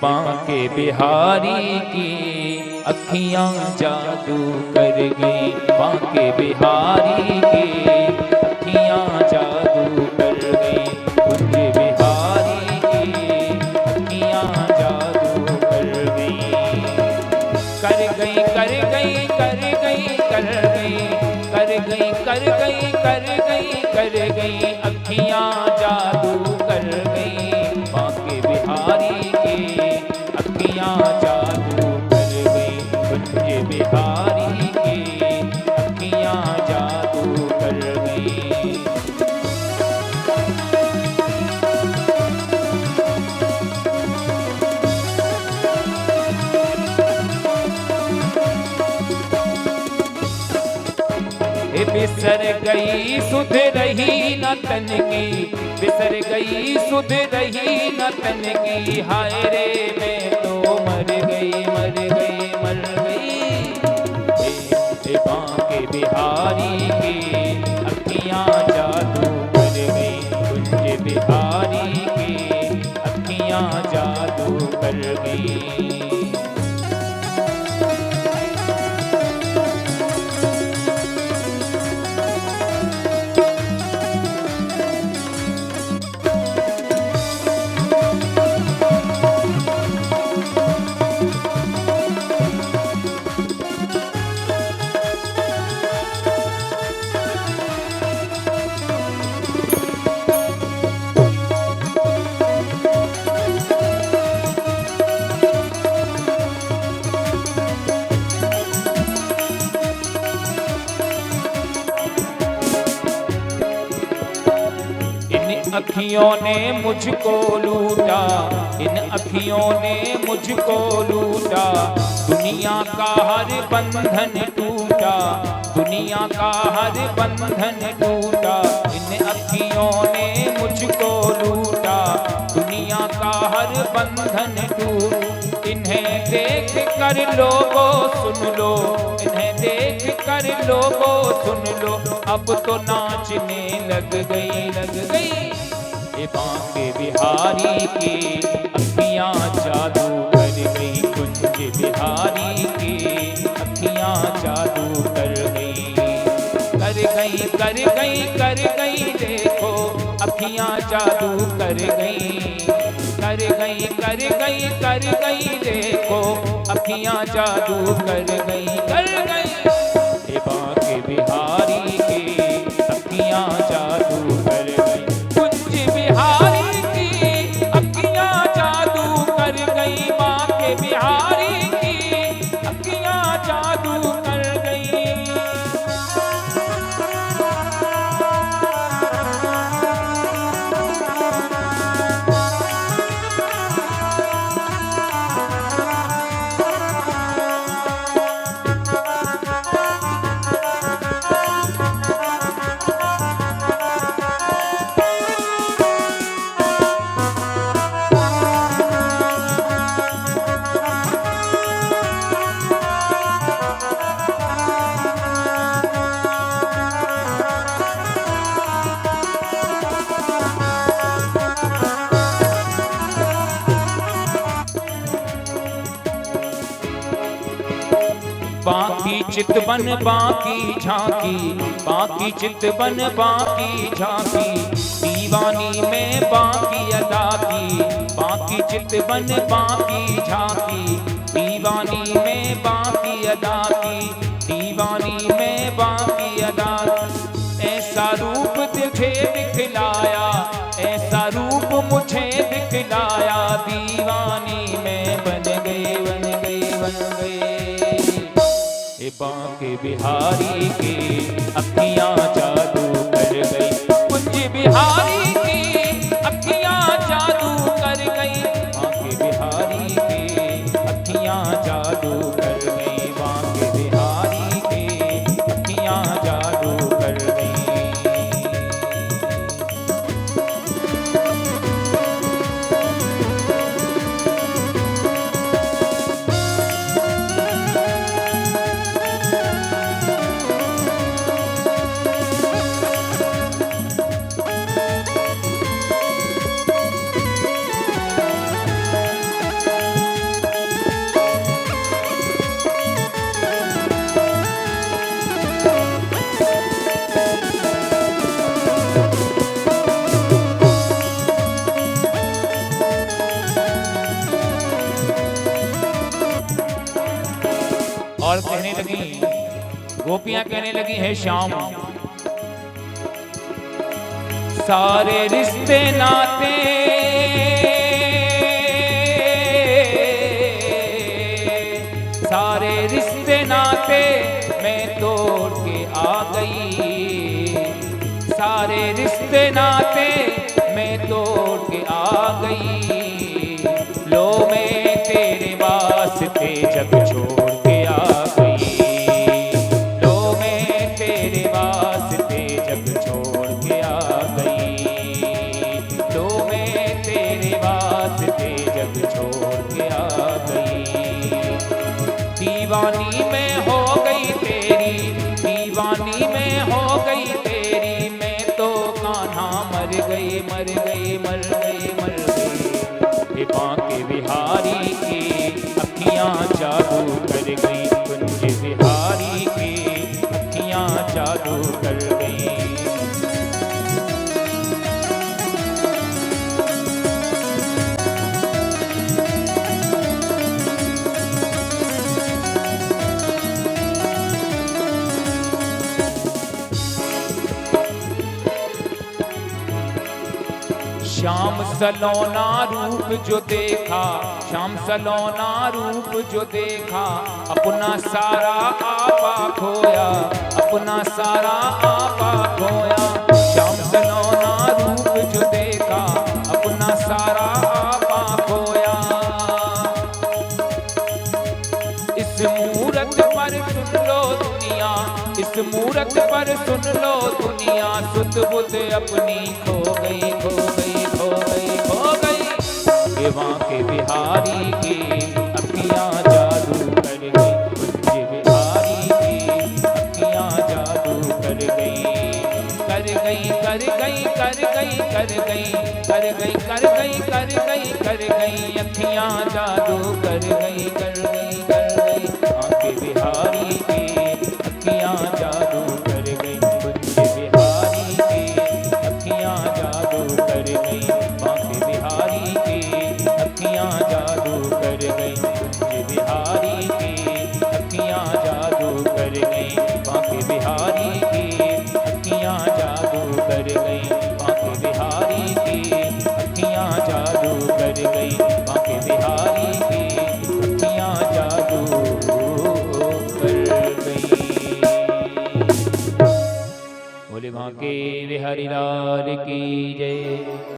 बांके बिहारी की अखियां जादू कर गई। बांके बिहारी की अखियां जादू कर गई। कुंज बिहारी की अखियां जादू कर गई। कर गई कर गई कर गई कर गई कर गई कर गई कर गई कर गई अखियां जादू कर गई। बांके बिहारी की अखियां जादू कर गई। कुंज बिहारी की अखियां जादू कर गई। बिसर गई सुध रही न तन की। बिसर गई सुध रही न तन की। हाय रे मैं तो मर गई मर गई मर गई। बांके बिहारी की अखियां जादू कर गई। कुंज बिहारी की अखियां जादू कर गई। अखियों ने मुझको लूटा। इन अखियों ने मुझको लूटा। दुनिया का हर बंधन टूटा। दुनिया का हर बंधन टूटा। इन अखियों ने मुझको लूटा। दुनिया का हर बंधन टूटा। इन्हें देख कर लोगों सुन लो। इन्हें देख कर लोगों सुन लो। अब तो नाचने लग गई लग गई। बांके बिहारी की अखियां जादू कर गई। कुंज बिहारी की अखियां जादू कर गई। कर गई कर गई कर गई देखो अखियां जादू कर गई। कर गई कर गई कर गई देखो अखियां जादू कर गई कर गई। बांके बिहारी की अखियां जादू कर गई। बिहारी की अखियां जादू कर गई। बांके बिहारी की अखियां जादू कर गई। बाकी चितवन बाकी झांकी। बाकी चितवन बाकी झांकी। दीवानी में बाकी अदा की। बाकी चितवन बाकी झांकी। दीवानी में बाकी अदा की। दीवानी में बाकी अदा। ऐसा रूप तुझे दिखलाया। ऐसा रूप मुझे दिखलाया। दीवानी में बन गई बन गई बन गई। बांके बिहारी की अखियां जादू कर गई। कुंज बिहारी की अखियां जादू कर गई। बांके बिहारी की अखियां जादू कर गई। बांके बिहारी की अखियां जादू कर गई। गोपियां कहने लगी, है श्याम, सारे रिश्ते नाते सारे रिश्ते नाते मैं तोड़ के आ गई, सारे रिश्ते नाते मैं तोड़ के आ गई, लो मैं तेरे वास्ते जग छोड़ के आ गई, लो मैं तेरे वास्ते जग छोड़ के आ गई, लो मैं तेरे वास्ते जग छोड़ के आ गई। दीवानी में हो गई तेरी, दीवानी में हो गई तेरी, मैं तो कान्हा मर गई मर गई मर गई मर गई। बांके बिहारी की अखियां जादू कर गई, कुंज बिहारी की अखियां जादू कर गई। श्याम सलोना रूप जो देखा, श्याम सलोना रूप जो देखा, अपना सारा आपा खोया, अपना सारा आपा खोया। श्याम सलोना रूप जो देखा, अपना सारा आपा खोया। इस मूरत पर सुन लो दुनिया, इस मूरत पर सुन लो दुनिया, सुध बुध अपनी खो गई खो गई खो गई खो गई। ये बांके बिहारी की अखियां जादू कर गई, कुंज बिहारी की अखियां जादू कर गई, कर गई कर गई कर गई कर गई कर गई कर गई कर गई कर गई, अखियां जादू कर गई कर गई कर गई। बांके बिहारी की अखियां जादू कर गई, कुंज बिहारी की अखियां जादू कर गई, बांके बिहारी की अखियां जादू कर गई, कुंज बिहारी की अखियां जादू कर गई, बांके बिहारी की अखियां जादू कर गई, बांके बिहारी की अखियां जादू कर गई, बांके बिहारी की अखियां जादू कर गई। बोले बांके बिहारी लाल की जय।